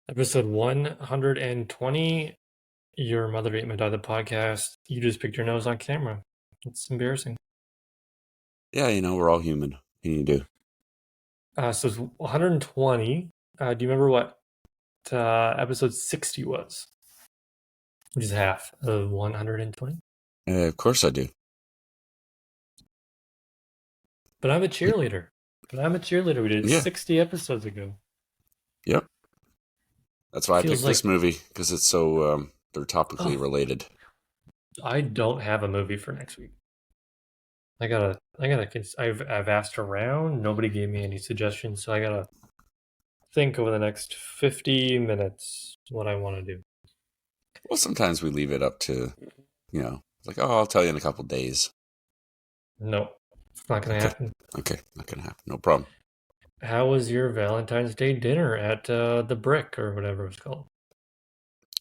Episode 120, Your Mother Ate My Dog, the podcast. You just picked your nose on camera. It's embarrassing. Yeah, we're all human. What can you do? So it's 120. Do you remember what episode 60 was? Which is half of 120. Of course I do. But I'm a cheerleader. We did Yeah. 60 episodes ago. Yep. That's why I Feels picked like this movie, because it's so, they're topically related. I don't have a movie for next week. I've asked around. Nobody gave me any suggestions, so I gotta think over the next 50 minutes what I want to do. Well, sometimes we leave it up to, like, oh, I'll tell you in a couple days. No, it's not gonna happen. Okay, not going to happen. No problem. How was your Valentine's Day dinner at the Brick or whatever it was called?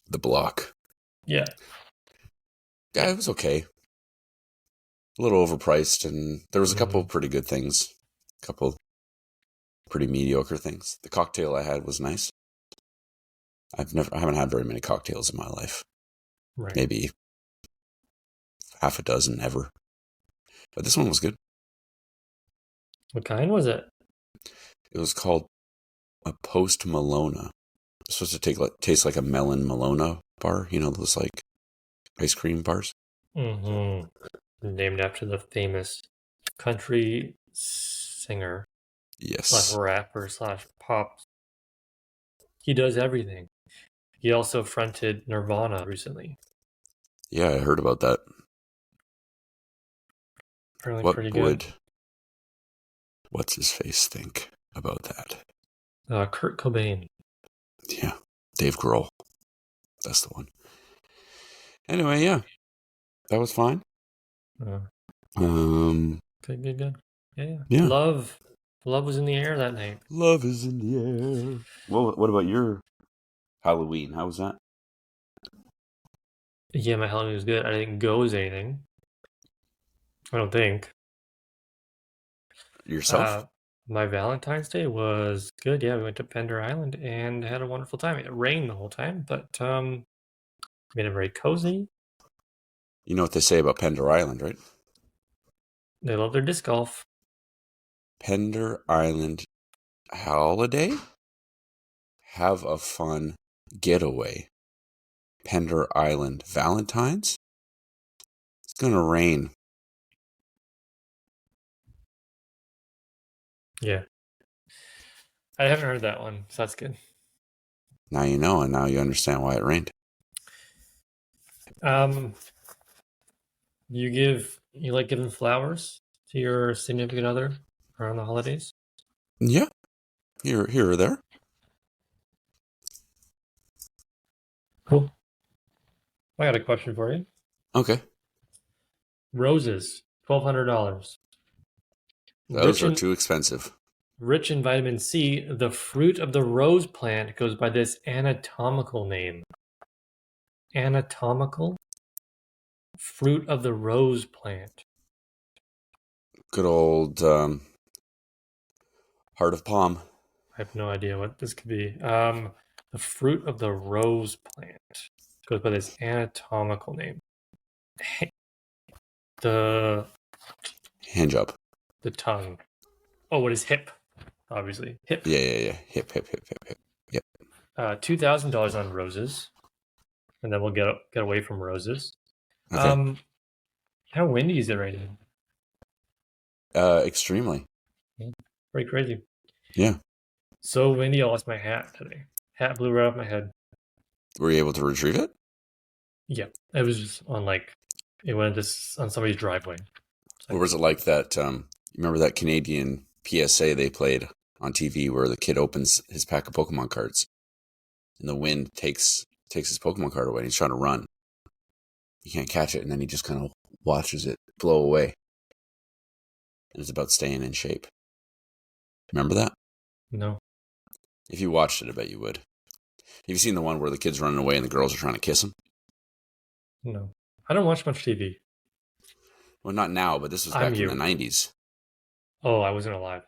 The Block. Yeah. Yeah, it was okay. A little overpriced, and there was a couple pretty good things. A couple pretty mediocre things. The cocktail I had was nice. I haven't had very many cocktails in my life. Right. Maybe half a dozen ever. But this one was good. What kind was it? It was called a Post Malona. It's supposed to taste like a melon Malona bar. Those like ice cream bars. Mm-hmm. Named after the famous country singer Yes. / rapper / pop. He does everything. He also fronted Nirvana recently. Yeah, I heard about that. Apparently What pretty would good. what's his face think about that? Kurt Cobain. Yeah, Dave Grohl. That's the one. Anyway, yeah, that was fine. Good. Yeah. Love was in the air that night. Love is in the air. Well, what about your Halloween? How was that? Yeah, my Halloween was good. I didn't go as anything. I don't think. Yourself? My Valentine's Day was good. Yeah, we went to Pender Island and had a wonderful time. It rained the whole time, but made it very cozy. You know what they say about Pender Island, right? They love their disc golf. Pender Island holiday? Have a fun getaway. Pender Island Valentine's? It's gonna rain. Yeah. I haven't heard that one, so that's good. Now you know, and now you understand why it rained. You like giving flowers to your significant other around the holidays? Yeah. Here or there. Cool. I got a question for you. Okay. Roses, $1,200. Those are too expensive. Rich in vitamin C, the fruit of the rose plant goes by this anatomical name. Anatomical? Fruit of the rose plant. Good old heart of palm. I have no idea what this could be. The fruit of the rose plant goes by this anatomical name. The hand job. The tongue. Oh, what is hip? Obviously, hip. Yeah. Hip. Yep. $2,000 on roses, and then we'll get away from roses. Okay. How windy is it right now? Extremely. Pretty crazy. Yeah. So windy, I lost my hat today. Hat blew right off my head. Were you able to retrieve it? Yeah, it was just on it went on somebody's driveway. Or was it like that? You remember that Canadian PSA they played on TV where the kid opens his pack of Pokemon cards, and the wind takes his Pokemon card away, and he's trying to run. He can't catch it, and then he just kind of watches it blow away. And it's about staying in shape. Remember that? No. If you watched it, I bet you would. Have you seen the one where the kid's running away and the girls are trying to kiss him? No. I don't watch much TV. Well, not now, but this was back in the 90s. Oh, I wasn't alive.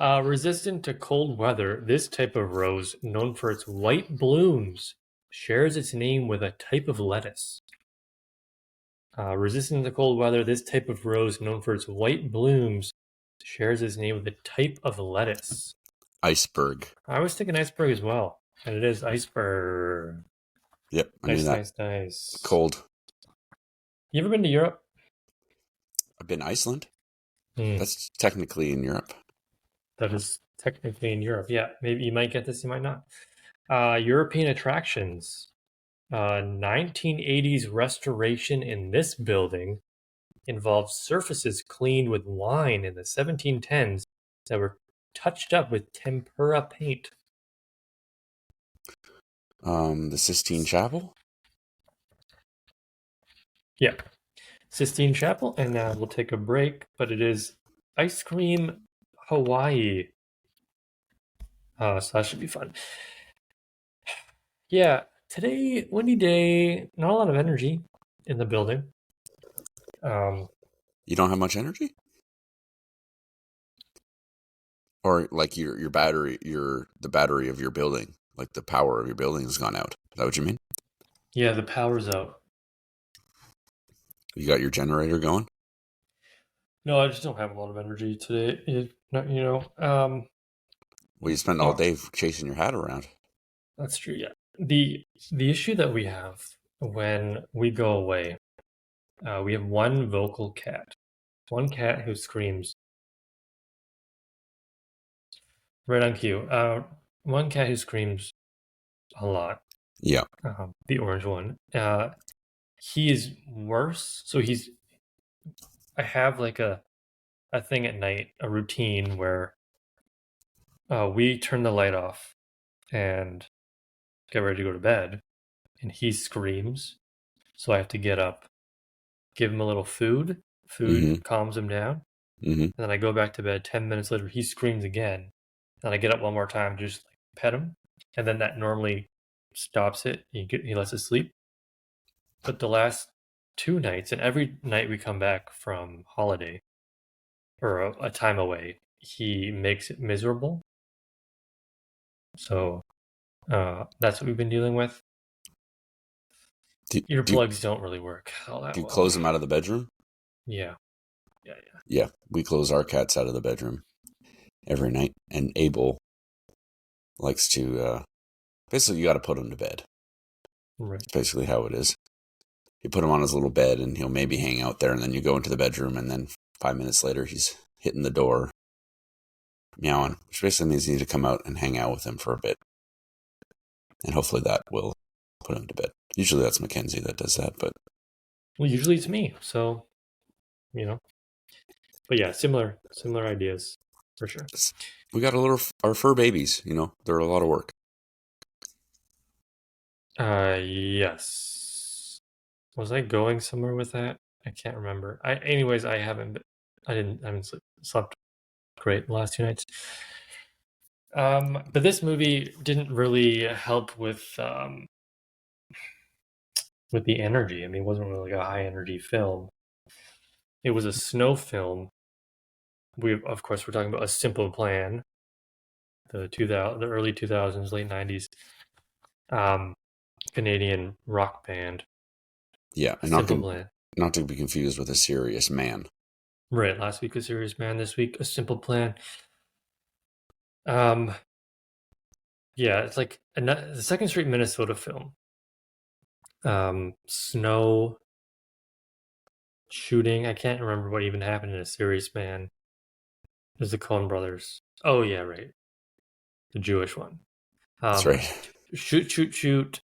Resistant to cold weather, this type of rose, known for its white blooms, shares its name with a type of lettuce. Resistant to cold weather, this type of rose, known for its white blooms, shares its name with a type of lettuce. Iceberg. I was thinking iceberg as well, and it is iceberg. Yep, I knew Nice, that. nice, nice. Cold. You ever been to Europe? I've been to Iceland. Hmm. That's technically in Europe. That is technically in Europe. Yeah, maybe you might get this, you might not. European attractions. 1980s restoration in this building involves surfaces cleaned with wine in the 1710s that were touched up with tempera paint. The Sistine Chapel? Yeah, Sistine Chapel, and now we'll take a break, but it is Ice Cream Hawaii. So that should be fun. Yeah, today, windy day, not a lot of energy in the building. You don't have much energy? Or like your battery, the battery of your building, like the power of your building has gone out. Is that what you mean? Yeah, the power's out. You got your generator going? No, I just don't have a lot of energy today. Well, you spend all Oh, day chasing your hat around. that's true. Yeah. The issue that we have when we go away, we have one vocal cat, one cat who screams right on cue. One cat who screams a lot. Yeah. The orange one. He is worse. So he's. I have like a thing at night, a routine where we turn the light off and get ready to go to bed, and he screams. So I have to get up, give him a little food. Mm-hmm. Food calms him down. Mm-hmm. And then I go back to bed. 10 minutes later, he screams again. And I get up one more time, just like pet him. And then that normally stops it. He lets it sleep. But the last 2 nights, and every night we come back from holiday or a time away, he makes it miserable. So that's what we've been dealing with. Do, Earplugs don't really work all that do you well. close them out of the bedroom? Yeah. Yeah, we close our cats out of the bedroom every night, and Abel likes to. Basically, you got to put him to bed. Right. That's basically how it is. You put him on his little bed, and he'll maybe hang out there, and then you go into the bedroom, and then 5 minutes later, he's hitting the door, meowing, which basically means you need to come out and hang out with him for a bit, and hopefully that will put him to bed. Usually, that's Mackenzie that does that, but Well, usually it's me. So, you know. But yeah, similar ideas for sure. we got our fur babies. They're a lot of work. Yes. Was I going somewhere with that? I can't remember. Anyways, I haven't slept great the last 2 nights. But this movie didn't really help with the energy. I mean, it wasn't really like a high energy film. It was a snow film. Of course, we're talking about A Simple Plan, the early 2000s, late 90s, Canadian rock band. Yeah, and Simple Plan. not to be confused with A Serious Man. Right. Last week, A Serious Man. This week, A Simple Plan. Yeah, it's like the Second Street Minnesota film. Snow shooting. I can't remember what even happened in A Serious Man. There's the Coen brothers. Oh yeah, right. The Jewish one. That's right. Shoot.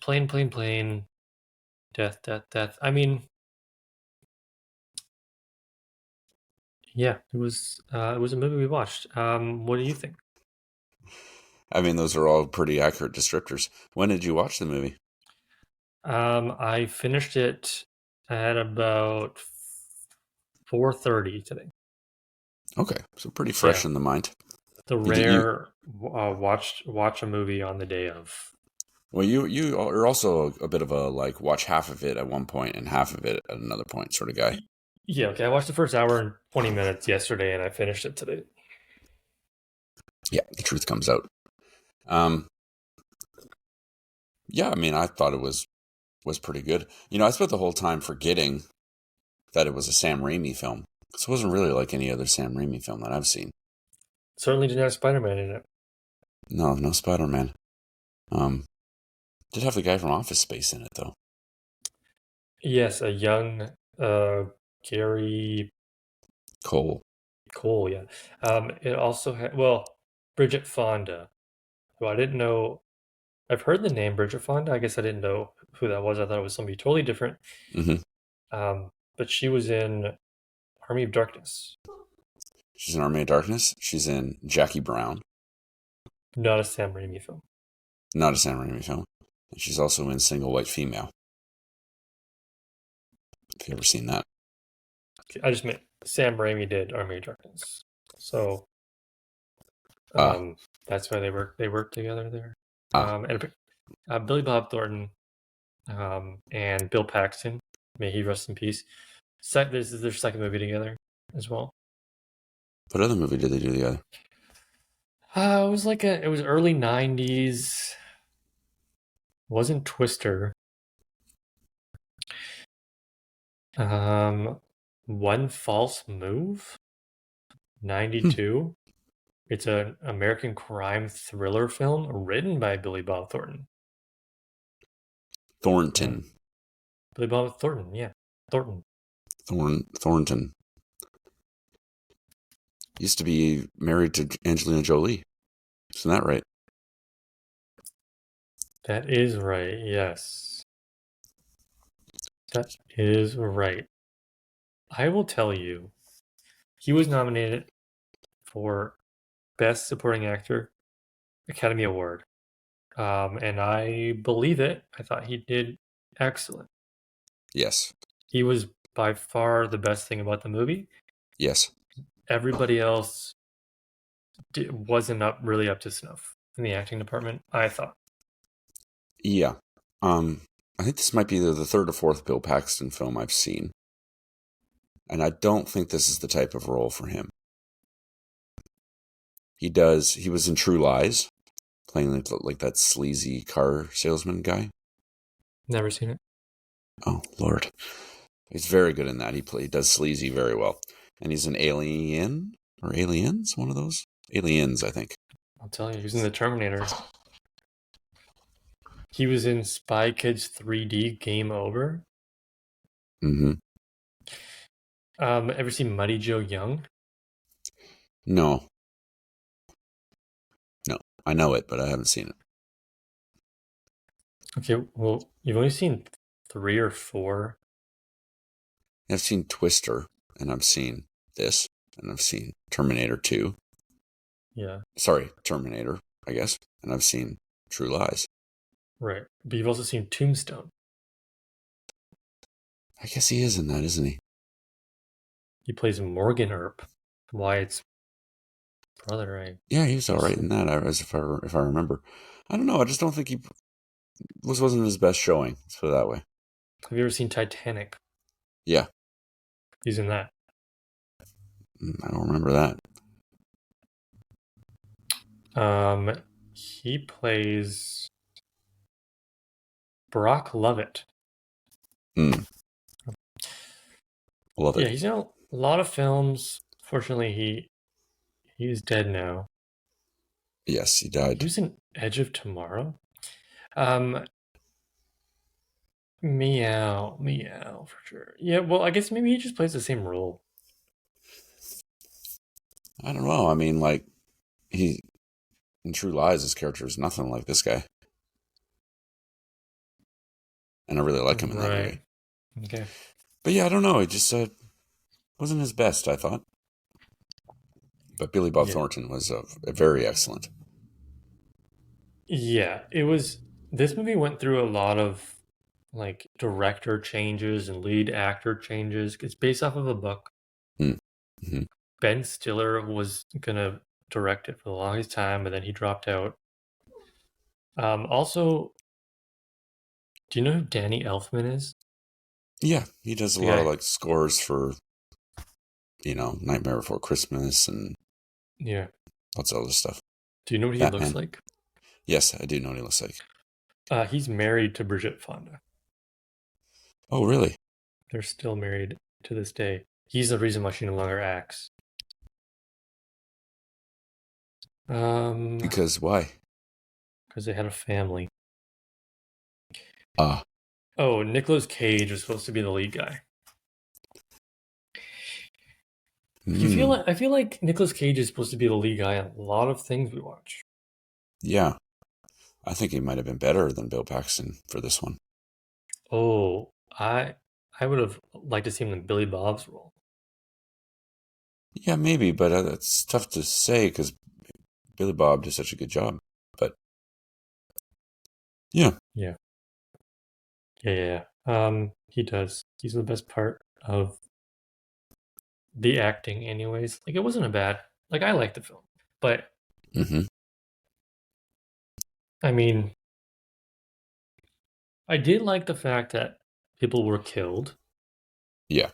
Plane. Death. I mean, yeah, it was a movie we watched. What do you think? I mean, those are all pretty accurate descriptors. When did you watch the movie? I finished it at about 4:30 today. Okay, so pretty fresh Yeah. in the mind. The You did you rare watch a movie on the day of. well, you are also a bit of a like watch half of it at one point and half of it at another point sort of guy. Yeah, okay. I watched the first hour and 20 minutes yesterday, and I finished it today. Yeah, the truth comes out. Um, yeah, I mean, I thought it was pretty good. I spent the whole time forgetting that it was a Sam Raimi film. This wasn't really like any other Sam Raimi film that I've seen. Certainly didn't have Spider-Man in it. No, no Spider Man. Um, did have the guy from Office Space in it though. Yes, a young Gary Cole. Cole. Yeah. It also had Bridget Fonda, who I didn't know. I've heard the name Bridget Fonda. I guess I didn't know who that was. I thought it was somebody totally different. Mm-hmm. But she was in Army of Darkness, She's in Army of Darkness. She's in Jackie Brown. not a Sam Raimi film. Not a Sam Raimi film. And she's also in Single White Female. Have you ever seen that? I just meant Sam Raimi did Army of Darkness, so Ah, that's why they worked together there. ah. And Billy Bob Thornton and Bill Paxton, may he rest in peace. This is their second movie together as well. What other movie did they do together? It was early '90s. Wasn't Twister. Um, One False Move, Hmm. '92. It's an American crime thriller film written by Billy Bob Thornton. Yeah, Thornton. Billy Bob Thornton. Yeah, Thornton. Thornton. Used to be married to Angelina Jolie. Isn't that right? That is right. Yes, that is right. I will tell you, he was nominated for Best Supporting Actor Academy Award. And I believe it. I thought he did excellent. Yes. He was by far the best thing about the movie. Yes. Everybody else wasn't really up to snuff in the acting department, I thought. Yeah. I think this might be the third or fourth Bill Paxton film I've seen. And I don't think this is the type of role for him. He was in True Lies, playing like that sleazy car salesman guy. Never seen it. Oh, Lord. He's very good in that. He does sleazy very well. And he's an alien or aliens, one of those. Aliens, I think. I'll tell you, he was in The Terminator. He was in Spy Kids 3D Game Over. Mm-hmm. Ever seen Mighty Joe Young? No. No. I know it, but I haven't seen it. Okay, well, you've only seen 3 or 4. I've seen Twister, and I've seen this, and I've seen Terminator 2. Yeah, Sorry, Terminator, I guess. And I've seen True Lies. right. But you've also seen Tombstone. I guess he is in that, isn't he? He plays Morgan Earp, Wyatt's brother. Yeah, he was all right in that, if I remember. I don't know. I just don't think wasn't his best showing. Let's put it that way. Have you ever seen Titanic? Yeah, He's in that. I don't remember that. He plays Brock Lovett. Mm, love Yeah, it. he's in a lot of films. Fortunately, he's dead now. Yes, he He died. was in Edge of Tomorrow. Um, meow for sure. Yeah, well, I guess maybe he just plays the same role. I don't know. I mean, like, he in True Lies, his character is nothing like this guy. And I really like him in that Right. movie. Okay. But yeah, I don't know. He just wasn't his best, I thought. But Billy Bob Yeah. Thornton was very excellent. Yeah, it was. This movie went through a lot of like director changes and lead actor changes. It's based off of a book. Mm-hmm. Ben Stiller was gonna direct it for the longest time, but then he dropped out. Also, do you know who Danny Elfman is? Yeah, he does a The lot of guy. like scores for, Nightmare Before Christmas and Yeah. lots of other stuff. Do you know what he looks Batman. like? Yes, I do know what he looks like. He's married to Bridget Fonda. Oh, really? They're still married to this day. He's the reason why she no longer acts. Um, Because why? because they had a family. Ah, Oh, Nicolas Cage was supposed to be the lead guy. hmm. I feel like Nicolas Cage is supposed to be the lead guy in a lot of things we watch. Yeah, I think he might have been better than Bill Paxton for this one. Oh, I would have liked to see him in Billy Bob's role. Yeah, maybe, but it's tough to say because Billy Bob did such a good job. But yeah, Yeah, he does. He's the best part of the acting, anyways. Like it wasn't a bad. Like I liked the film, but hmm, I mean, I did like the fact that people were killed. yeah,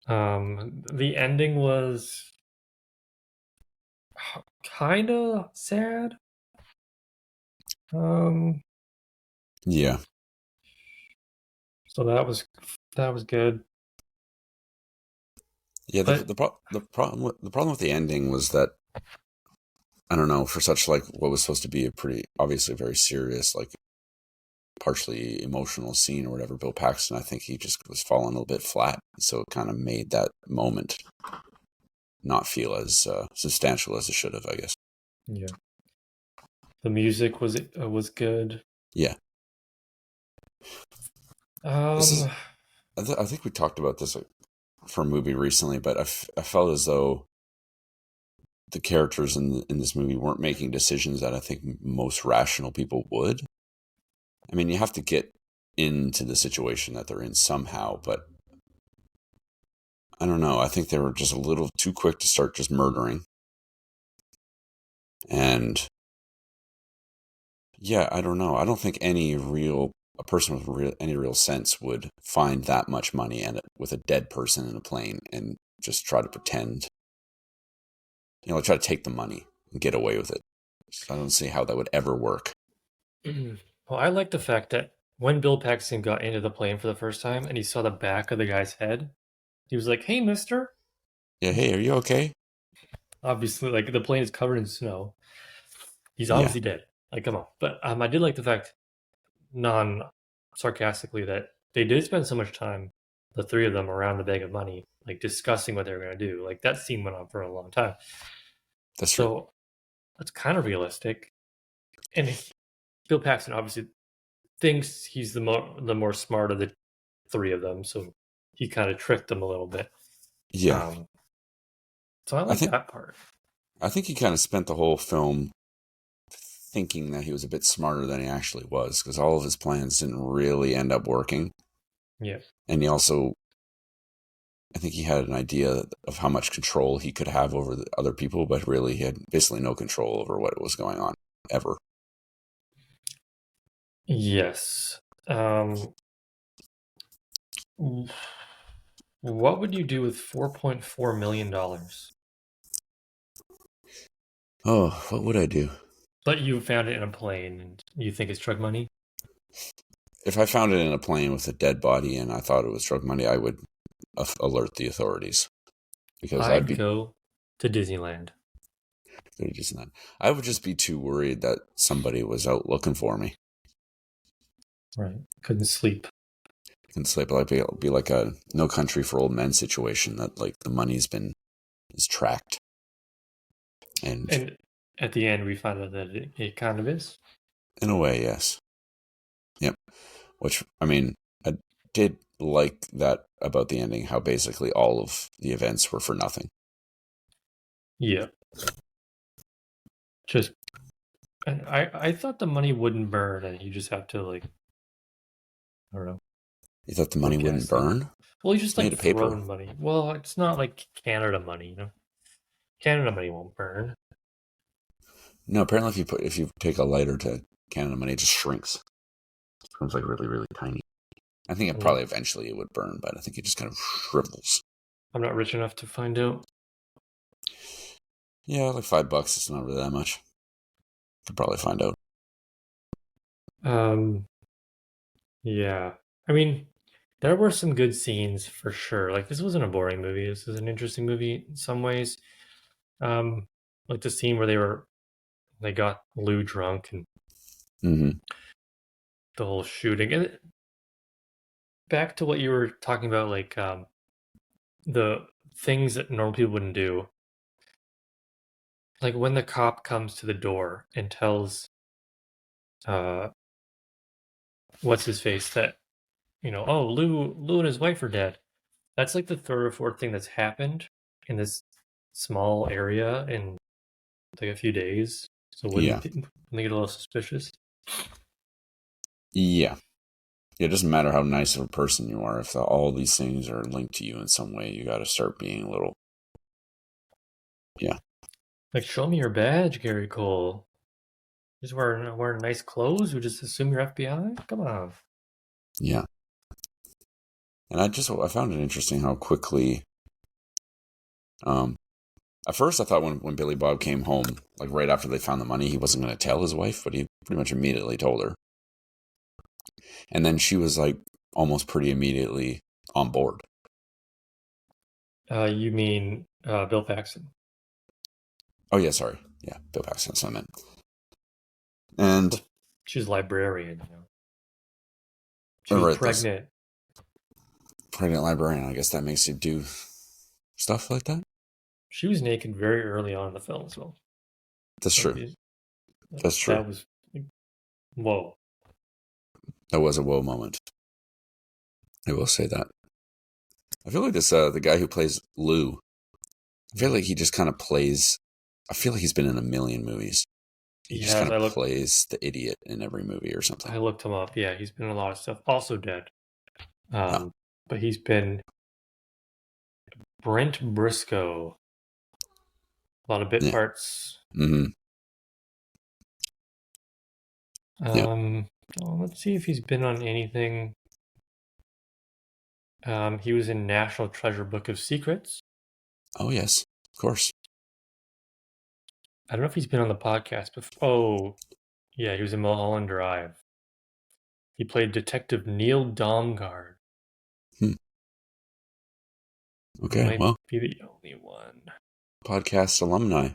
The ending was kind of sad. Um, yeah, so that was good. yeah. But The problem with the ending was that I don't know, for such like what was supposed to be a pretty obviously very serious, like partially emotional scene or whatever, Bill Paxton, I think he just was falling a little bit flat. So it kind of made that moment not feel as substantial as it should have, I guess. yeah, the music was good. Yeah. This Um, is, I think we talked about this for a movie recently, but I felt as though the characters in this movie weren't making decisions that I think most rational people would. I mean, you have to get into the situation that they're in somehow, but I don't know. I think they were just a little too quick to start just murdering. And yeah, I don't know. I don't think a person with any real sense would find that much money and with a dead person in a plane and just try to pretend, try to take the money and get away with it. So I don't see how that would ever work. well, I like the fact that when Bill Paxton got into the plane for the first time and he saw the back of the guy's head, he was like, "Hey, mister." Yeah, hey, are you okay? Obviously, like the plane is covered in snow. He's Yeah, obviously dead. Like, come on. But I did like the fact, non sarcastically, that they did spend so much time, the three of them, around the bag of money, like discussing what they were going to do. Like that scene went on for a long time. that's true. So that's kind of realistic. And Bill Paxton obviously thinks he's the more smart of the three of them, so he kind of tricked them a little bit. Yeah, Um, so I I like think that part. I think he kind of spent the whole film thinking that he was a bit smarter than he actually was because all of his plans didn't really end up working. Yeah. And he also, I think he had an idea of how much control he could have over the other people, but really he had basically no control over what was going on ever. Yes. Um, what would you do with $4.4 million? Oh, what would I do? But you found it in a plane and you think it's drug money? If I found it in a plane with a dead body and I thought it was drug money, I would alert the authorities because I'd I'd be go to Disneyland. just not. I would just be too worried that somebody was out looking for me. Right. Couldn't sleep. And sleep like be like a No Country for Old Men situation that like the money's been is tracked and And at the end, we find out that it kind of is. in a way, yes, yep. Which I mean, I did like that about the ending, how basically all of the events were for nothing. Yeah. Just, and I thought the money wouldn't burn and you just have to, like, I don't know, You thought the money put wouldn't gasoline. burn? Well, you It's just made like of paper. thrown money. Well, it's not like Canada money, you know? Canada money won't burn. No, apparently if you take a lighter to Canada money, it just shrinks. It becomes like really really tiny. I think it Yeah. probably eventually it would burn, but I think it just kind of shrivels. I'm not rich enough to find out. Yeah, like $5. It's not really that much. Could probably find out. Um, yeah. I mean, there were some good scenes for sure. Like this wasn't a boring movie. This is an interesting movie in some ways. Um, like the scene where they got Lou drunk and Mm-hmm. the whole shooting. And back to what you were talking about, like the things that normal people wouldn't do. Like when the cop comes to the door and tells uh what's his face that oh Lou and his wife are dead. That's like the third or fourth thing that's happened in this small area in like a few days. So Yeah. wouldn't they get a little suspicious? Yeah. It doesn't matter how nice of a person you are. If all these things are linked to you in some way, you got to start being a little. Yeah. Like show me your badge, Gary Cole. Just wearing nice clothes. You just assume you're FBI. Come on. Yeah. And I found it interesting how quickly. Um, at first, I thought when Billy Bob came home, like right after they found the money, he wasn't going to tell his wife, but he pretty much immediately told her. And then she was like almost pretty immediately on board. You mean Bill Paxton? Oh yeah, sorry. Yeah, Bill Paxton. That's what I meant. And She's a librarian. She oh, was right, this pregnant. pregnant librarian. I guess that makes you do stuff like that. She was naked very early on in the film as well. That's Like true. That's true. that was like, whoa. That was a whoa moment. I will say that. I feel like this the guy who plays Lou. I feel like he just kind of plays. I feel like he's been in a million movies. He just Yes, kind of plays the idiot in every movie or something. I looked him up. Yeah, he's been in a lot of stuff. Also dead. Oh, But he's been Brent Briscoe. A lot of bit yeah. parts. Mm-hmm. Yeah. Let's see if he's been on anything. He was in National Treasure Book of Secrets. Oh yes, of course. I don't know if he's been on the podcast before. Oh, yeah, he was in Mulholland Drive. He played Detective Neil Domgard. Hmm. He Okay. might Well, be the only one. podcast alumni.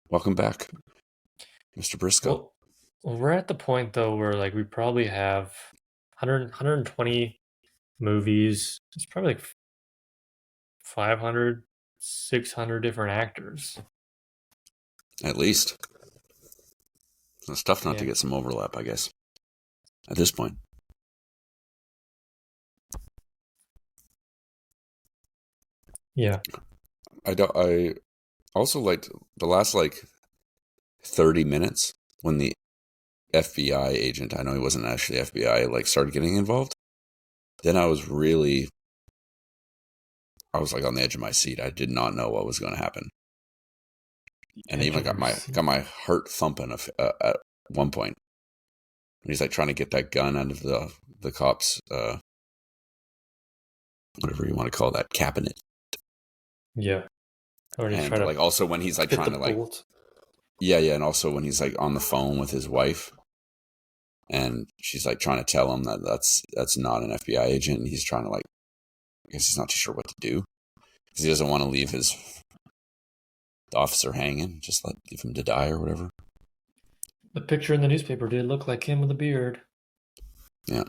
Welcome back, Mr. Briscoe. Well, we're at the point though where like we probably have 120 movies. It's probably like 500, 600 different actors. At least it's tough not to Yeah. get some overlap, I guess. At this point, Yeah. I also liked the last like 30 minutes when the FBI agent, I know he wasn't actually FBI, like started getting involved. Then I was like on the edge of my seat. I did not know what was going to happen, and I even got my heart thumping at one point. And he's like trying to get that gun out of the cops, whatever you want to call that, cabinet. Yeah. Or he's And trying like to also when he's like fit trying the to like bolt. yeah, and also when he's like on the phone with his wife, and she's like trying to tell him that that's not an FBI agent, and he's trying to like, I guess he's not too sure what to do because he doesn't want to leave the officer hanging, just leave him to die or whatever. The picture in the newspaper did look like him with a beard. Yeah,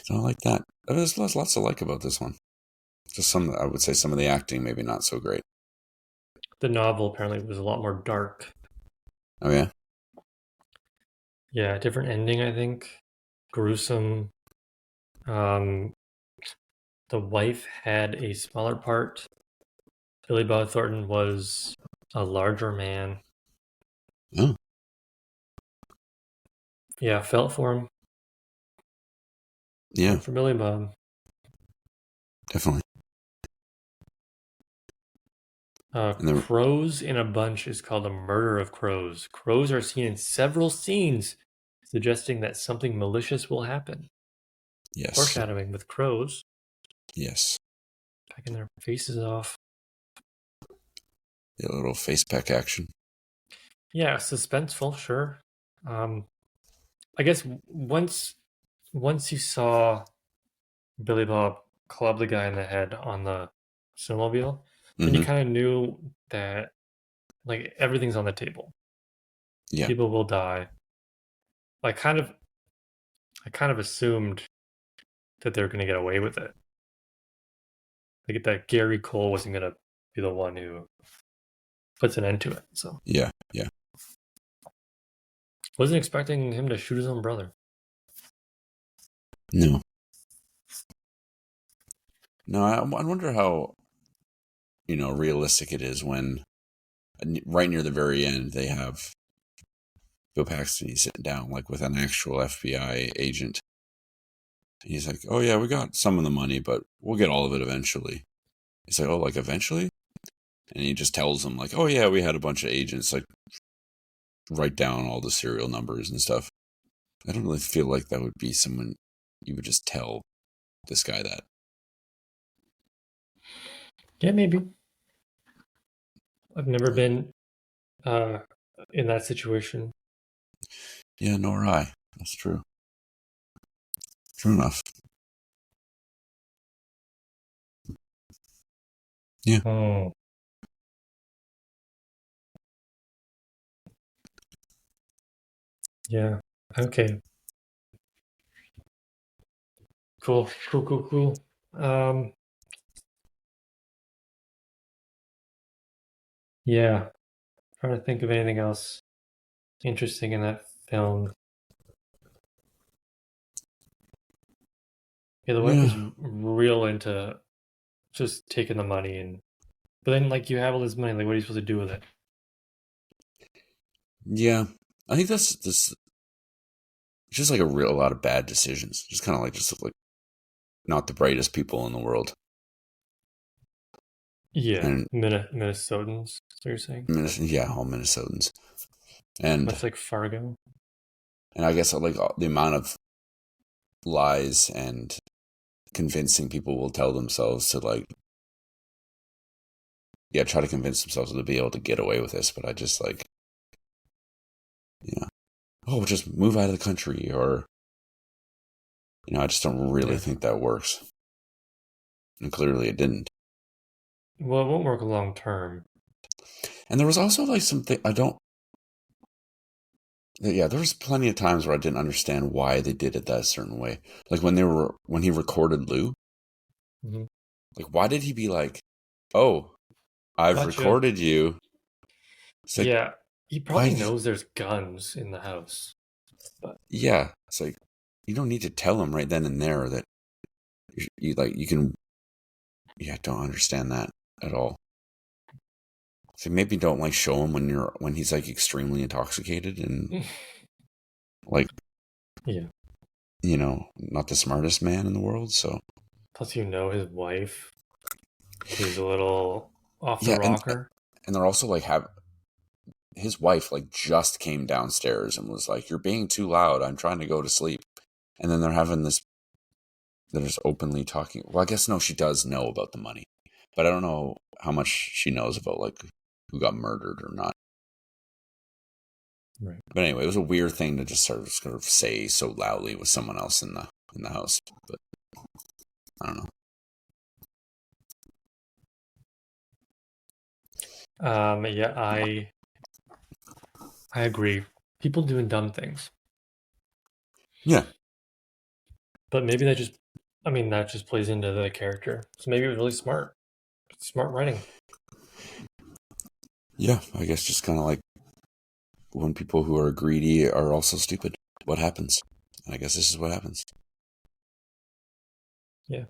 so I like that. There's lots to like about this one. Just I would say some of the acting maybe not so great. The novel apparently was a lot more dark. Oh yeah, Yeah, different ending, I think. Gruesome. Um, the wife had a smaller part. Billy Bob Thornton was a larger man. oh Yeah, felt for him. yeah, For Billy Bob. definitely. And then Crows in a Bunch is called A Murder of Crows. Crows are seen in several scenes, suggesting that something malicious will happen. yes, Foreshadowing with crows yes, pecking their faces off. A little face peck action. Yeah, suspenseful, sure. Um, I guess once you saw Billy Bob club the guy in the head on the snowmobile, then you Hmm. kind of knew that like everything's on the table. Yeah, People will die. I kind of I kind of assumed that they were going to get away with it. Like that Gary Cole wasn't going to be the one who puts an end to it. So yeah, yeah. wasn't expecting him to shoot his own brother. No, no. I wonder how realistic it is when right near the very end they have Bill Paxton. He's sitting down like with an actual FBI agent. He's like, "Oh yeah, we got some of the money, but we'll get all of it eventually." He's like, "Oh, like eventually?" And he just tells them like, "Oh yeah, we had a bunch of agents like write down all the serial numbers and stuff." I don't really feel like that would be someone you would just tell this guy that. Yeah, maybe. I've never But been uh, in that situation. yeah, nor I. That's true. True enough. Yeah. Oh, yeah. Okay. Cool. Cool. Cool. Cool. Um, yeah. Trying to think of anything else interesting in that film. Yeah, the wife Yeah. is real into just taking the money and, but then like you have all this money, like what are you supposed to do with it? Yeah. I think that's this just like a lot of bad decisions. Just kind of like just like not the brightest people in the world. Yeah, And Minnesotans. So you're saying Yeah, all Minnesotans. And much like Fargo. I guess like the amount of lies and convincing people will tell themselves to like try to convince themselves to be able to get away with this, but I just like oh, just move out of the country, or I just don't really Yeah. think that works. And clearly it didn't. Well, it won't work long term. And there was also like something I don't. Yeah, there was plenty of times where I didn't understand why they did it that certain way. Like when he recorded Lou, Hmm. like why did he be like, "Oh, I've Gotcha. recorded you." It's like Yeah, he why? probably knows there's guns in the house, but Yeah, it's like you don't need to tell him right then and there that you can. Yeah, don't understand that at all. So maybe don't like show him when he's like extremely intoxicated and like yeah. not the smartest man in the world. So Plus, his wife is a little off the yeah, rocker. and they're also like have his wife like just came downstairs and was like, "You're being too loud. I'm trying to go to sleep." And then they're having this. They're just openly talking. Well, I guess no, she does know about the money, but I don't know how much she knows about like who got murdered or not. Right. But anyway, it was a weird thing to just sort of say so loudly with someone else in the house. But I don't know. Yeah, I agree. People doing dumb things, Yeah, but maybe that just plays into the character. So maybe it was really smart writing. yeah. I guess just kind of like when people who are greedy are also stupid. What happens? And I guess this is what happens. Yeah.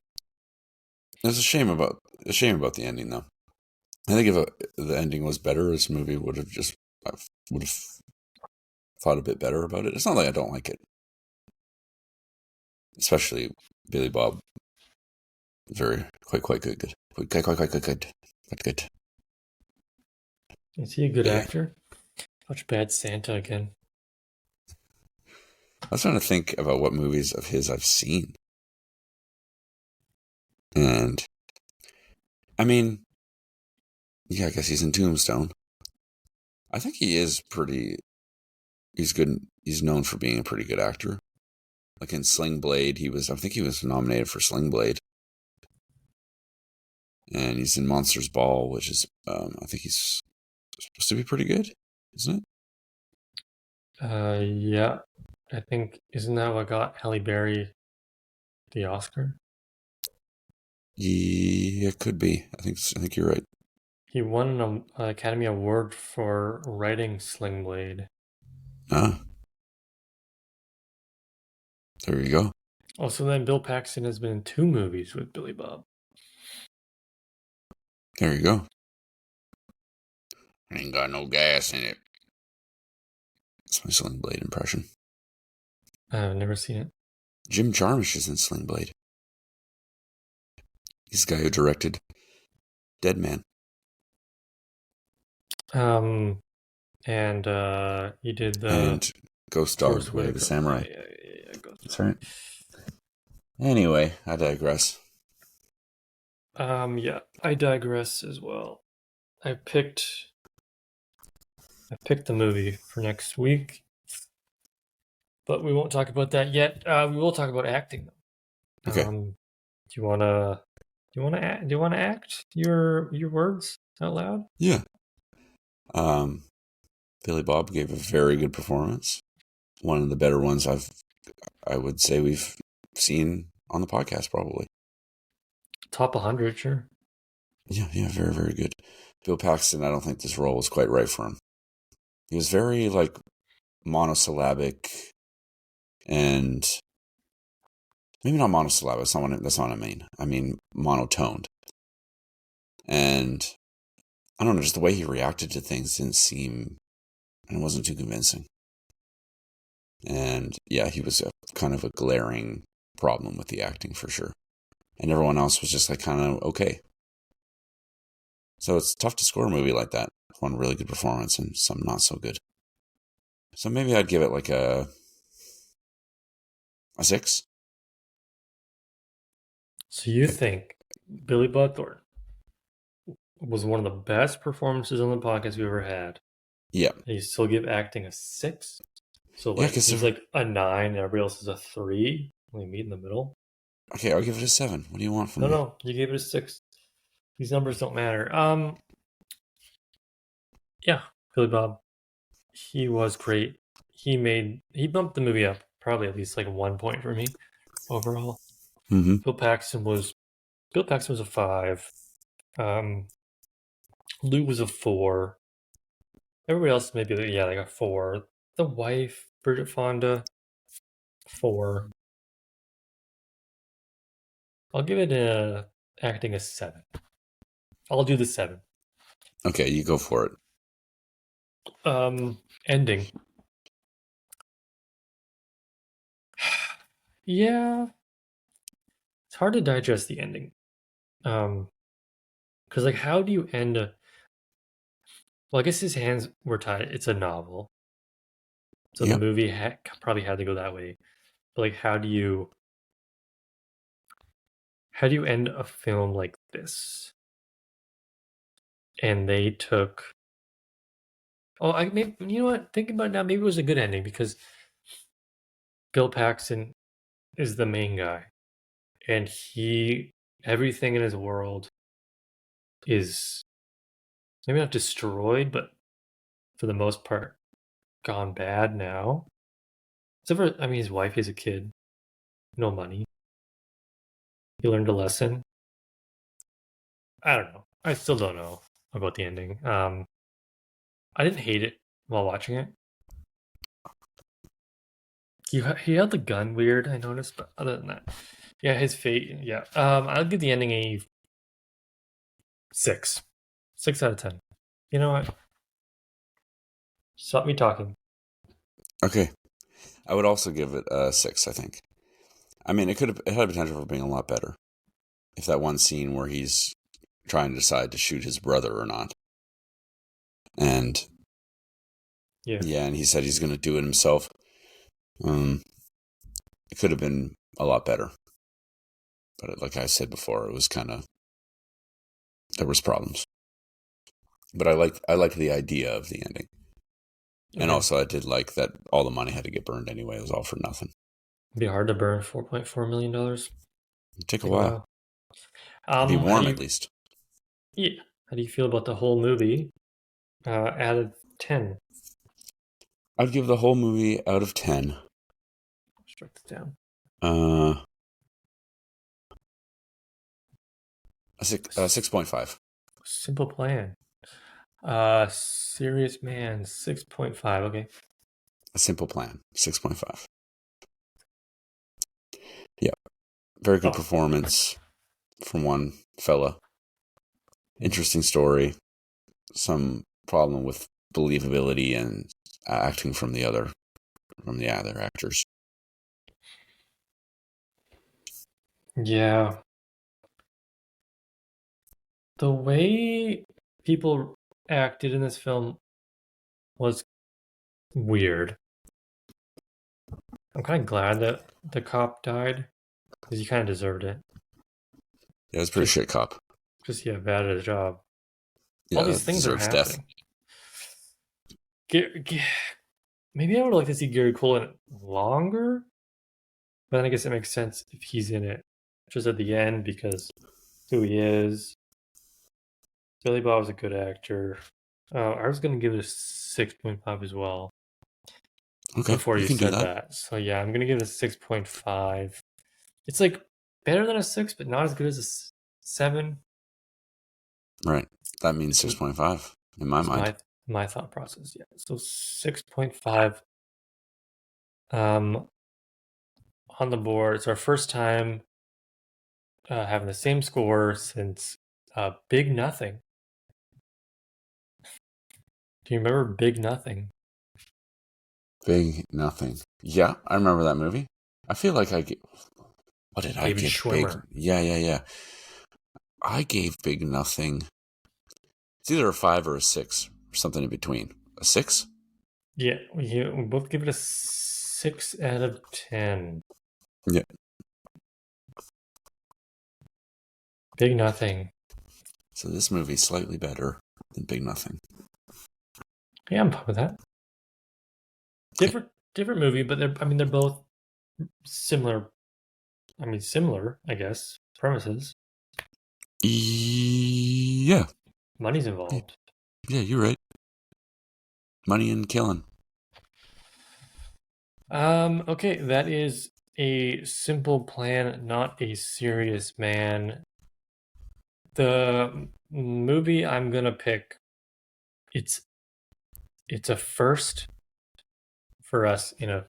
It's a shame about the ending though. I think if the ending was better, this movie I would have thought a bit better about it. It's not like I don't like it, especially Billy Bob. Very quite good. Quite good. Quite good. Is he a good But yeah, actor? Watch Bad Santa again. I was trying to think about what movies of his I've seen, and I mean, Yeah, I guess he's in Tombstone. I think he is pretty. He's good. He's known for being a pretty good actor. Like in Sling Blade, he was. I think he was nominated for Sling Blade, and he's in Monsters Ball, which is. I think he's supposed to be pretty good, isn't it? Yeah, I think isn't that what got Halle Berry the Oscar? Yeah, it could be. I think you're right. He won an Academy Award for writing Sling Blade. Ah, there you go. Also, then Bill Paxton has been in 2 movies with Billy Bob. There you go. Ain't got no gas in it. That's my Sling Blade impression. I've never seen it. Jim Jarmusch is in Sling Blade. He's the guy who directed Dead Man. Um, and he did the And Ghost Dog, Force Way of the Whitaker. Samurai. Yeah, That's right. Anyway, I digress. Yeah, I digress as well. I picked the movie for next week, but we won't talk about that yet. We will talk about acting though. Okay. Do you wanna act your words out loud? Yeah. Billy Bob gave a very good performance. One of the better ones I would say we've seen on the podcast, probably. Top 100, sure. Yeah, very, very good. Bill Paxton, I don't think this role was quite right for him. He was very like monosyllabic and maybe not monosyllabic. That's not what I mean. I mean monotoned. And I don't know, just the way he reacted to things didn't seem, and it wasn't too convincing. And yeah, he was kind of a glaring problem with the acting for sure. And everyone else was just like kind of okay. So it's tough to score a movie like that. One really good performance and some not so good. So maybe I'd give it like a 6. So you think Billy Bob Thornton was one of the best performances on the podcast we ever had, Yeah. and you still give acting a 6? So Yeah, like because he's like a 9, and everybody else is a 3. We meet in the middle. okay, I'll give it a 7. What do you want from me? No, you gave it a 6. These numbers don't matter. Yeah, Billy Bob, he was great. He bumped the movie up probably at least like 1 point for me overall. Mm-hmm. Bill Paxton was a 5. Um, Lou was a 4. Everybody else maybe like a 4. The wife, Bridget Fonda, 4. I'll give it a acting a 7. I'll do the 7. Okay, you go for it. Ending. Yeah, it's hard to digest the ending. Because like, how do you end a? Well, I guess his hands were tied. It's a novel, so the Yep. movie probably had to go that way. But like, how do you end a film like this? And they took. Oh, I maybe you know what? Thinking about it now, maybe it was a good ending because Bill Paxton is the main guy, and everything in his world is maybe not destroyed, but for the most part gone bad now. Except for, I mean, his wife has a kid, no money. He learned a lesson. I don't know. I still don't know about the ending. I didn't hate it while watching it. He held the gun weird, I noticed, but other than that, yeah, his fate. Yeah, I'll give the ending a 6, 6 out of 10. You know what? Stop me talking. Okay. I would also give it a 6, I think. I mean, it had potential for being a lot better. If that one scene where he's trying to decide to shoot his brother or not. And Yeah, and he said he's going to do it himself. It could have been a lot better. But like I said before, it was kind of, there was problems. But I like the idea of the ending, and Okay. also I did like that all the money had to get burned anyway. It was all for nothing. It'd be hard to burn $4.4 million. It'd take a Take a while. while. It'd be How do warm at you least. yeah? How do you feel about the whole movie? Out of 10. I'd give the whole movie out of 10. Let's write this down. Uh, a 6.5. Simple Plan. Serious Man. 6.5. Okay. A simple plan. 6.5. Yeah, very good Oh, performance from one fella. Interesting story. Some problem with believability and acting from the other actors. yeah. The way people acted in this film was weird. I'm kind of glad that the cop died because he kind of deserved it. Yeah, it was pretty Just, shit cop. yeah, bad at his job. All Yeah, these that things are deserves death. happening. Maybe I would like to see Gary Cole in it longer, but then I guess it makes sense if he's in it just at the end because who he is. Billy Bob was a good actor. I was gonna give it a 6.5 as well Okay, before you you can do said that. that. So yeah, I'm gonna give it a 6.5. It's like better than a 6, but not as good as a 7. Right. That means So 6.5 in my it's mind. my thought process. Yeah. So 6.5 um on the board. It's our first time having the same score since Big Nothing. Do you remember Big Nothing? Big Nothing. Yeah, I remember that movie. I feel like what did I David give Big? Schwimmer. Yeah, yeah, yeah. I gave Big Nothing. It's either a 5 or a 6, or something in between. A 6? Yeah, we both give it a 6 out of 10. Yeah. Big Nothing. So this movie's slightly better than Big Nothing. Yeah, I'm fine with that. Okay. Different movie, but they're both similar. Similar, I guess. Premises. Yeah. Money's Yeah, involved. yeah, you're right. Money and killing. Okay, that is a simple plan, not a serious man. The movie I'm gonna pick, it's it's a first for us in a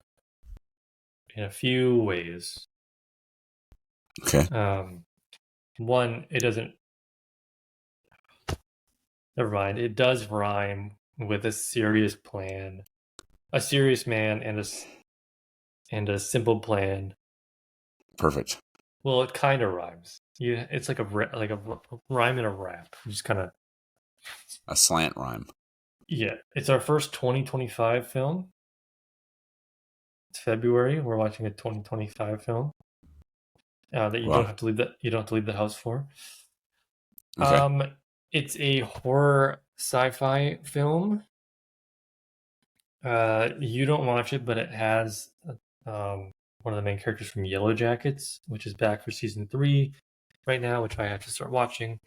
few ways. Okay. One, it doesn't. Never mind. It does rhyme with a serious plan, a serious man, and a simple plan. Perfect. Well, it kind of rhymes. It's like a rhyme and a rap. Just kind of A slant rhyme. yeah. It's our first 2025 film. It's February. We're watching a 2025 film that Wow. you don't have to leave the house for. Okay. Um, it's a horror sci-fi film. You don't watch it, but it has one of the main characters from Yellow Jackets, which is back for season 3 right now, which I have to start watching.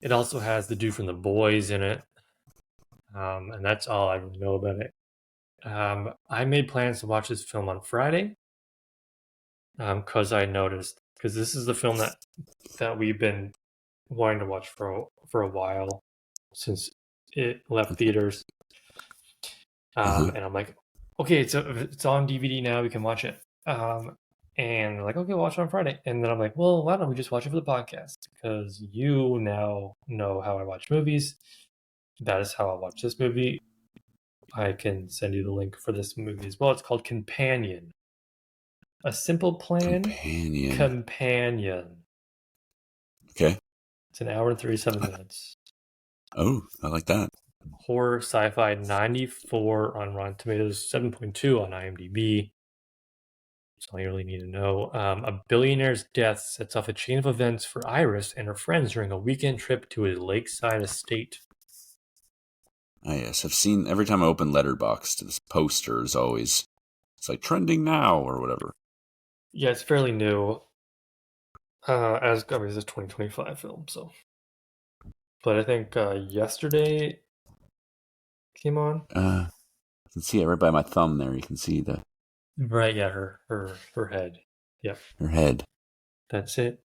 It also has the dude from The Boys in it, and that's all I really know about it. I made plans to watch this film on Friday because I noticed because this is the film that we've been wanting to watch for a while since it left theaters. Uh-huh. And I'm like, okay, it's on DVD now. We can watch it. And they're like, okay, watch it on Friday. And then I'm like, well, why don't we just watch it for the podcast? Because you now know how I watch movies. That is how I watch this movie. I can send you the link for this movie as well. It's called Companion. A Simple Plan. Companion. Companion. Okay. It's an hour and 37 minutes. Oh, I like that. Horror sci-fi 94 on Rotten Tomatoes, 7.2 on IMDb. That's all you really need to know. A billionaire's death sets off a chain of events for Iris and her friends during a weekend trip to his lakeside estate. Ah, yes, I've seen every time I open Letterboxd, this poster is always it's like trending now or whatever. Yeah, it's fairly new. As I mean, it's a 2025 film, so. But I think yesterday came on. You can see it right by my thumb there. You can see Right, yeah, her head. Yep, her head. that's it.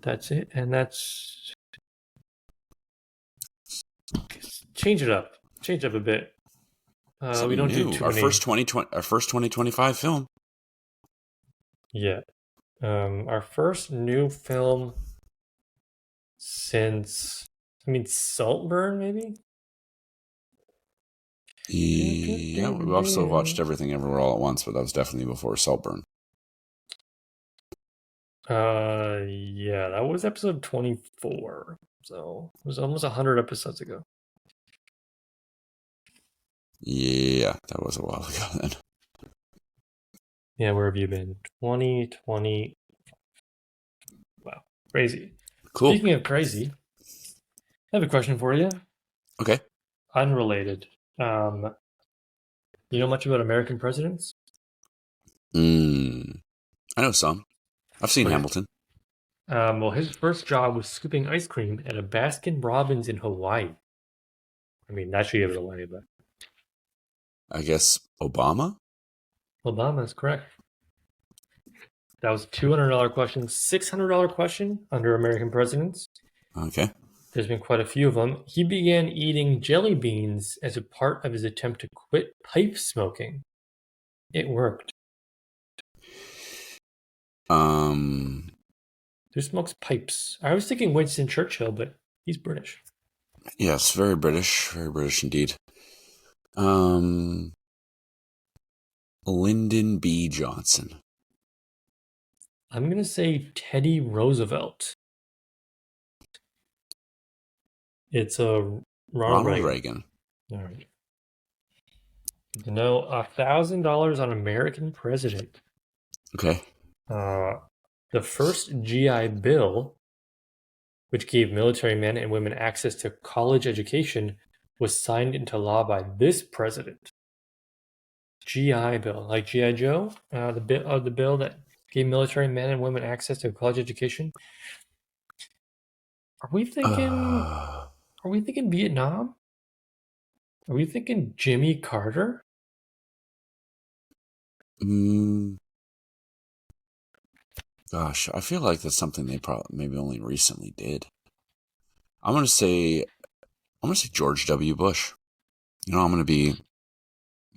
That's it, and that's change it up. Change it up a bit. We Something don't do new. too many. Our first 2025 film. Yeah. Our first new film since I mean Saltburn, maybe. Yeah, we also watched Everything Everywhere All at Once, but that was definitely before Saltburn. Yeah, that was episode 24. So it was almost 100 episodes ago. Yeah, that was a while ago then. Yeah, where have you been? 2020. Wow, crazy. Cool. Speaking of crazy, I have a question for you. Okay. Unrelated. You know much about American presidents? I know some. I've seen Okay. Hamilton. Well, his first job was scooping ice cream at a Baskin Robbins in Hawaii. I mean, not sure you have Hawaii, but I guess Obama? Obama is correct. That was a $200 question, $600 question under American presidents. Okay. There's been quite a few of them. He began eating jelly beans as a part of his attempt to quit pipe smoking. It worked. Who smokes pipes? I was thinking Winston Churchill, but he's British. Yes, very British indeed. Lyndon B. Johnson. I'm going to say Teddy Roosevelt. It's a Ronald Reagan. All right. Good to know. $1,000 on American president. Okay. The first GI Bill, which gave military men and women access to college education, was signed into law by this president. GI Bill, like GI Joe, the bill that gave military men and women access to college education. Are we thinking? Are we thinking Vietnam? Are we thinking Jimmy Carter? Gosh, I feel like that's something they probably maybe only recently did. I'm gonna say George W. Bush. You know, I'm gonna be.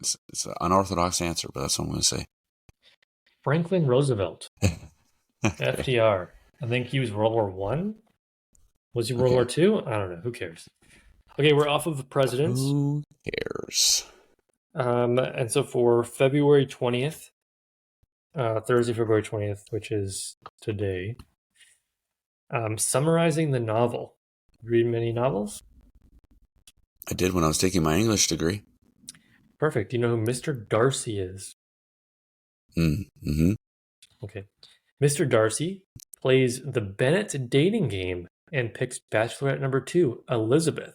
It's an unorthodox answer, but that's what I'm gonna say. Franklin Roosevelt. FDR. I think he was World War One. Was he World War Two? I don't know. Who cares? Okay, we're off of presidents. Who cares? And so for February 20th, Thursday, February 20th, which is today, summarizing the novel. Read many novels? I did when I was taking my English degree. Perfect. Do you know who Mr. Darcy is? Mm-hmm. Okay. Mr. Darcy plays the Bennett dating game and picks bachelorette number 2, Elizabeth.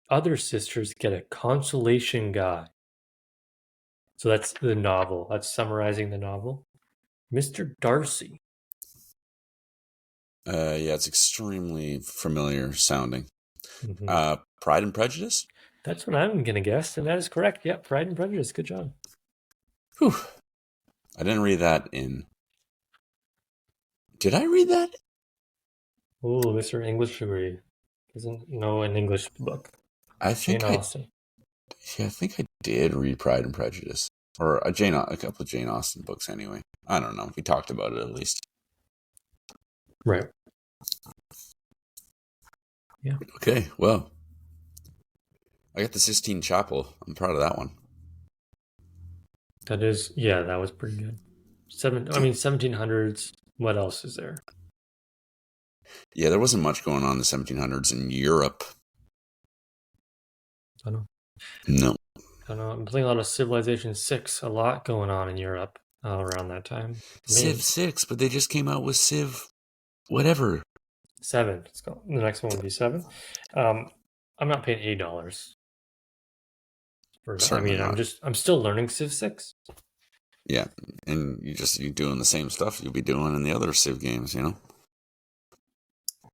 Other sisters get a consolation guy. So that's the novel. That's summarizing the novel. Mr. Darcy. Yeah, it's extremely familiar sounding. Mm-hmm. Pride and Prejudice? That's what I'm going to guess, and that is correct. Yeah, Pride and Prejudice. Good job. Whew. I didn't read that in... Did I read that? Oh, Mr. English degree. Doesn't know an English book. I think Jane Austen. I think I did read Pride and Prejudice. Or a couple of Jane Austen books anyway. I don't know. We talked about it at least. Right. Yeah. Okay, well. I got the Sistine Chapel. I'm proud of that one. That is, yeah, that was pretty good. 1700s. What else is there? Yeah, there wasn't much going on in the 1700s in Europe. I don't know. No. I don't know. I'm playing a lot of Civilization 6. A lot going on in Europe around that time. Civ 6, but they just came out with Civ whatever. 7. The next one would be 7. I'm not paying $80 for that. I Certainly mean, not. I'm still learning Civ 6. Yeah, and you're doing the same stuff you'll be doing in the other Civ games.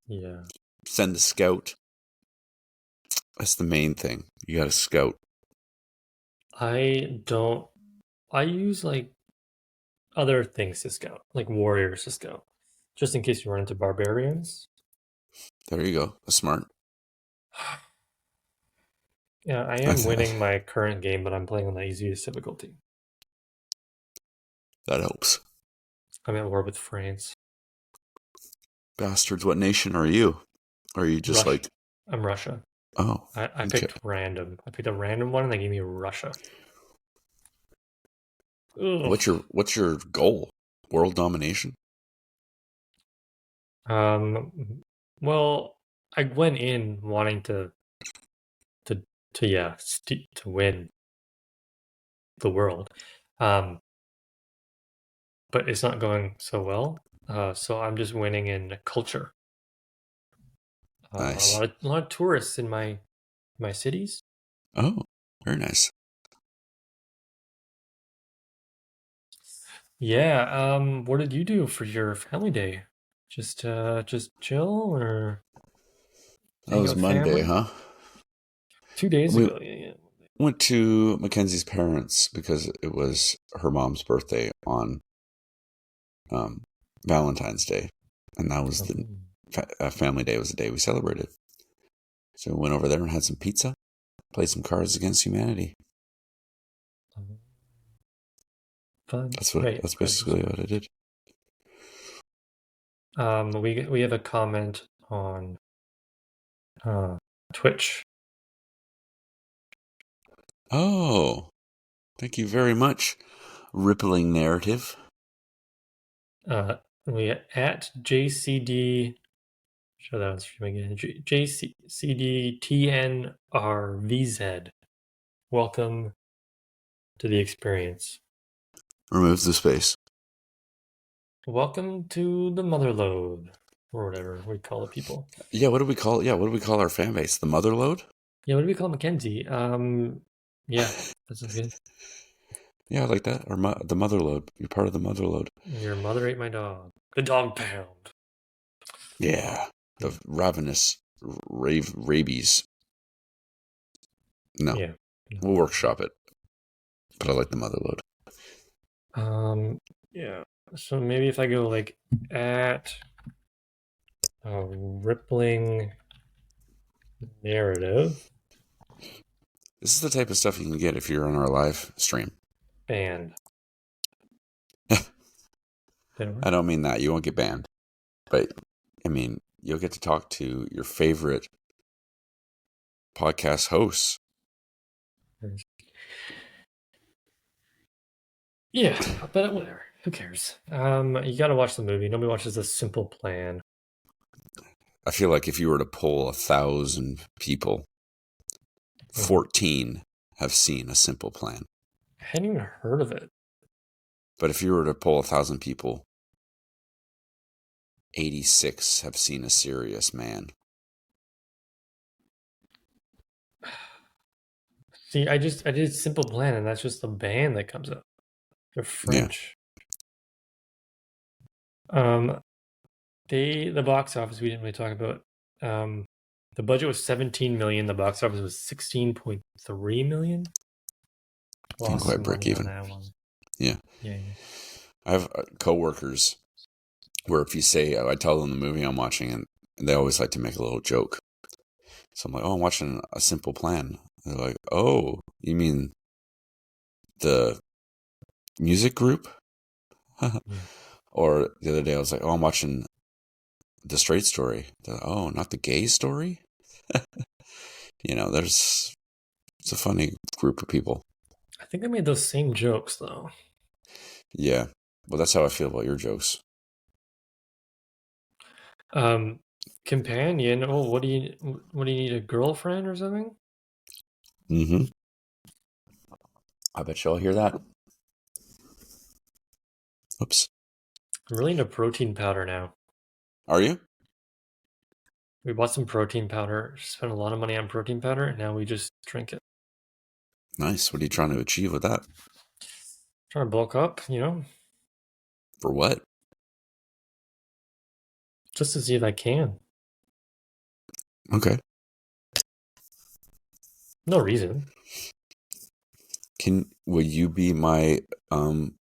Yeah. Send a scout. That's the main thing. You got to scout. I don't. I use like other things to scout, like warriors to scout, just in case you run into barbarians. There you go. That's smart. Yeah, I I am th- winning my current game, but I'm playing on the easiest difficulty. that helps. I'm at war with France. Bastards, what nation are you? Or are you just Russia. like, I'm Russia. oh, I okay. picked random. I picked a random one, and they gave me Russia. Ugh. What's your goal? World domination? Well, I went in wanting to yeah to win the world, um, but it's not going so well. So I'm just winning in culture. Nice. A lot of tourists in my cities. Oh, very nice. Yeah. What did you do for your family day? Just chill or That hang out was with Monday, family? huh? 2 days We ago. Yeah, yeah. went to Mackenzie's parents because it was her mom's birthday on um, Valentine's Day, and that was the Oh, family day. Was the day we celebrated. So we went over there and had some pizza, played some Cards Against Humanity. oh, fun. That's what. Right. That's basically what I did. We have a comment on uh Twitch. Oh, thank you very much. Rippling narrative. We at JCD. Show that on stream again. JCDTNRVZ. Welcome to the experience. Remove the space. Welcome to the motherlode, or whatever we call the people. Yeah, what do we call? Yeah, what do we call our fan base? The motherload. Yeah, what do we call Mackenzie? Yeah, that's good. Yeah, I like that. Or the motherload. You're part of the motherload. Your mother ate my dog. The dog pound. Yeah, Yeah, the ravenous rabies. No, yeah. we'll workshop it. But I like the motherload. Yeah. So maybe if I go like at rippling narrative This is the type of stuff you can get if you're on our live stream. band. Did it I work? don't mean that. You won't get banned. But, I mean, you'll get to talk to your favorite podcast hosts. Yeah, but whatever. Who cares? You got to watch the movie. Nobody watches A Simple Plan. I feel like if you were to poll 1,000 people, 14 have seen A Simple Plan. I hadn't even heard of it. But if you were to poll 1,000 people, 86 have seen A Serious Man. See, I did Simple Plan, and that's just the band that comes up. They're Yeah, French. Um, the box office we didn't really talk about. The budget was 17 million. The box office was 16.3 million. didn't Lost quite some break money on even. that one. Yeah. Yeah. I have coworkers where if you say, I tell them the movie I'm watching, and they always like to make a little joke. So I'm like, oh, I'm watching A Simple Plan. They're like, oh, you mean the music group? Yeah. Or the other day I was like, oh, I'm watching The Straight Story. They're like, oh, not the gay story? It's a funny group of people. I think I made those same jokes though. Yeah. Well, that's how I feel about your jokes. Companion. Oh, what do you need? A girlfriend or something? Mm-hmm. I bet y'all hear that. Oops. I'm really into protein powder now. Are you? We bought some protein powder, spent a lot of money on protein powder, and now we just drink it. Nice. What are you trying to achieve with that? Trying to bulk up, For what? just to see if I can. Okay. No reason. Will you be my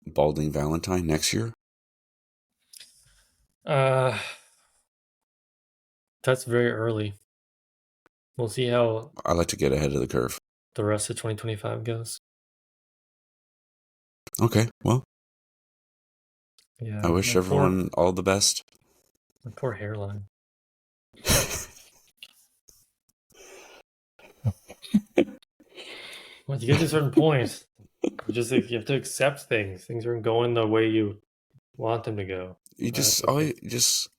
balding Valentine next year? That's very early. We'll see how I like to get ahead of the curve. the rest of 2025 goes. Okay. Well, Yeah, I wish everyone all the best. my poor hairline. Well, you get to a certain point, you have to accept things. Things aren't going the way you want them to go. You That's just okay. just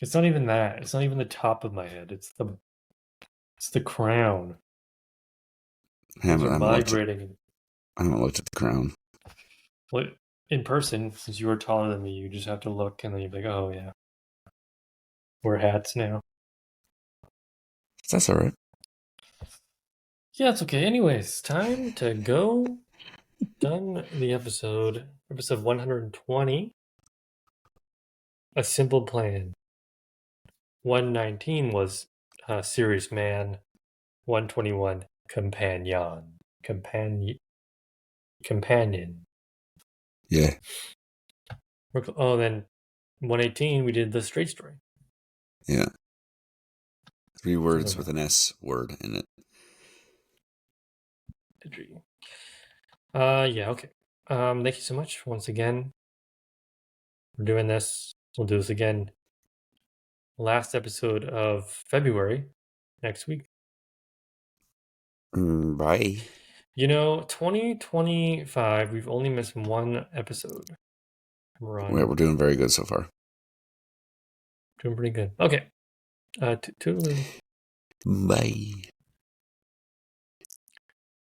It's not even that. It's not even the top of my head. It's the crown. Things are migrating. I haven't looked at the crown. Well, in person, since you are taller than me, you just have to look, and then you're like, oh yeah, wear hats now. That's all right. Yeah, it's okay. Anyways, time to go. Done the episode 120. A simple plan. 119 was serious man. 121 companion. Yeah. Oh, then 118 we did the straight story. Yeah. 3 words with an S word in it. Yeah, okay. Thank you so much once again for doing this. We'll do this again. Last episode of February next week. Bye. 2025, we've only missed one episode. We're doing very good so far. Doing pretty good. Okay. Toodaloo. Bye.